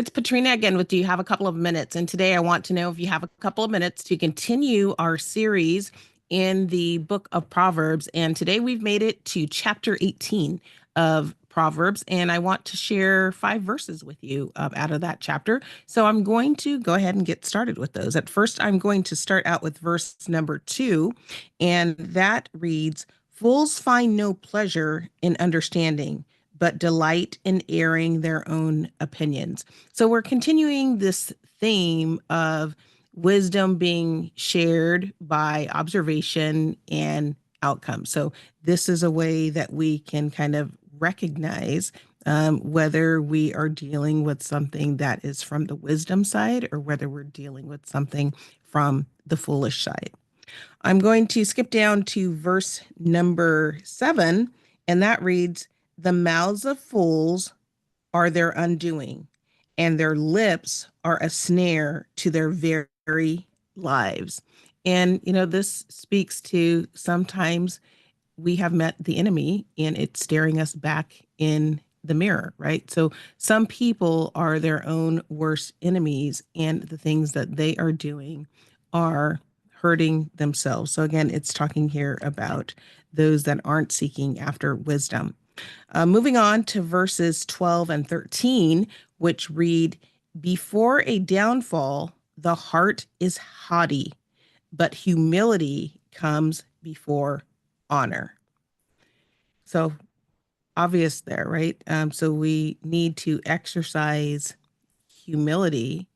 It's Patrina again with Do You Have a Couple of Minutes? And today I want to know if you have a couple of minutes to continue our series in the book of Proverbs. And today we've made it to chapter 18 of Proverbs. And I want to share 5 verses with you out of that chapter. So I'm going to go ahead and get started with those. At first, I'm going to start out with verse number 2. And that reads, "Fools find no pleasure in understanding, but delight in airing their own opinions." So we're continuing this theme of wisdom being shared by observation and outcome. So this is a way that we can kind of recognize whether we are dealing with something that is from the wisdom side or whether we're dealing with something from the foolish side. I'm going to skip down to verse number 7, and that reads, "The mouths of fools are their undoing, and their lips are a snare to their very lives." And, this speaks to sometimes we have met the enemy and it's staring us back in the mirror, right? So some people are their own worst enemies, and the things that they are doing are hurting themselves. So again, it's talking here about those that aren't seeking after wisdom. Moving on to verses 12 and 13, which read, "Before a downfall, the heart is haughty, but humility comes before honor." So obvious there, right? So we need to exercise humility,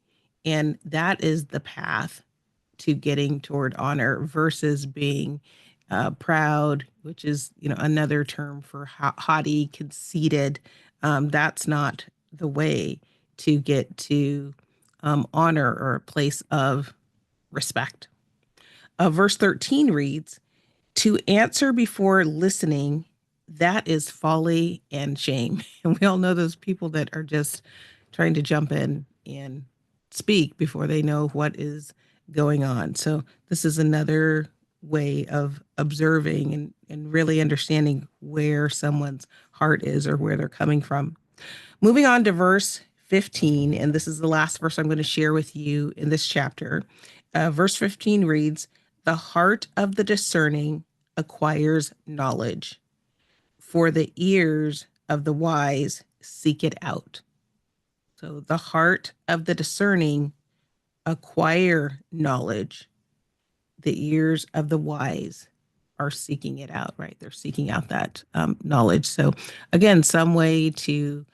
and that is the path to getting toward honor versus being proud, which is another term for haughty, conceited. That's not the way to get to honor or a place of respect. Verse 13 reads, "To answer before listening, that is folly and shame." And we all know those people that are just trying to jump in and speak before they know what is going on. So this is another way of observing and really understanding where someone's heart is or where they're coming from. Moving on to verse 15, and this is the last verse I'm going to share with you in this chapter. Verse 15 reads, "The heart of the discerning acquires knowledge, for the ears of the wise seek it out." So the heart of the discerning acquire knowledge. The ears of the wise are seeking it out, right? They're seeking out that knowledge. So again, some way to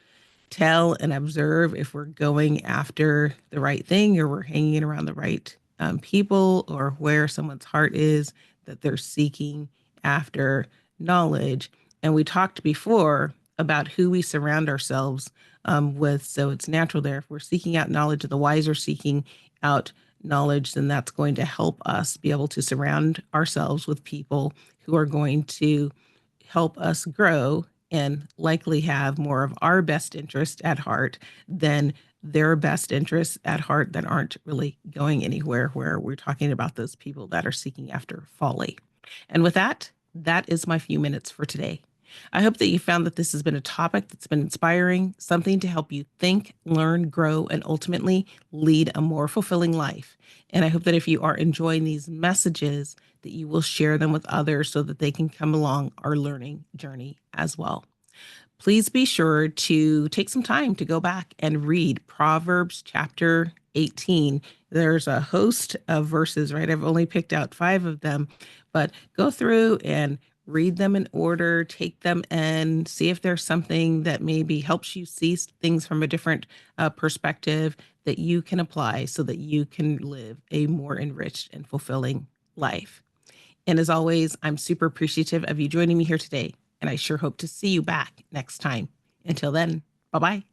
tell and observe if we're going after the right thing or we're hanging around the right people, or where someone's heart is, that they're seeking after knowledge. And we talked before about who we surround ourselves with. So it's natural there. If we're seeking out knowledge, the wise are seeking out knowledge, then that's going to help us be able to surround ourselves with people who are going to help us grow and likely have more of our best interest at heart than their best interests at heart that aren't really going anywhere, where we're talking about those people that are seeking after folly. And with that, that is my few minutes for today. I hope that you found that this has been a topic that's been inspiring, something to help you think, learn, grow, and ultimately lead a more fulfilling life. And I hope that if you are enjoying these messages, that you will share them with others so that they can come along our learning journey as well. Please be sure to take some time to go back and read Proverbs chapter 18. There's a host of verses, right? I've only picked out 5 of them, but go through and read them in order, take them and see if there's something that maybe helps you see things from a different perspective that you can apply so that you can live a more enriched and fulfilling life. And as always, I'm super appreciative of you joining me here today, and I sure hope to see you back next time. Until then, bye-bye.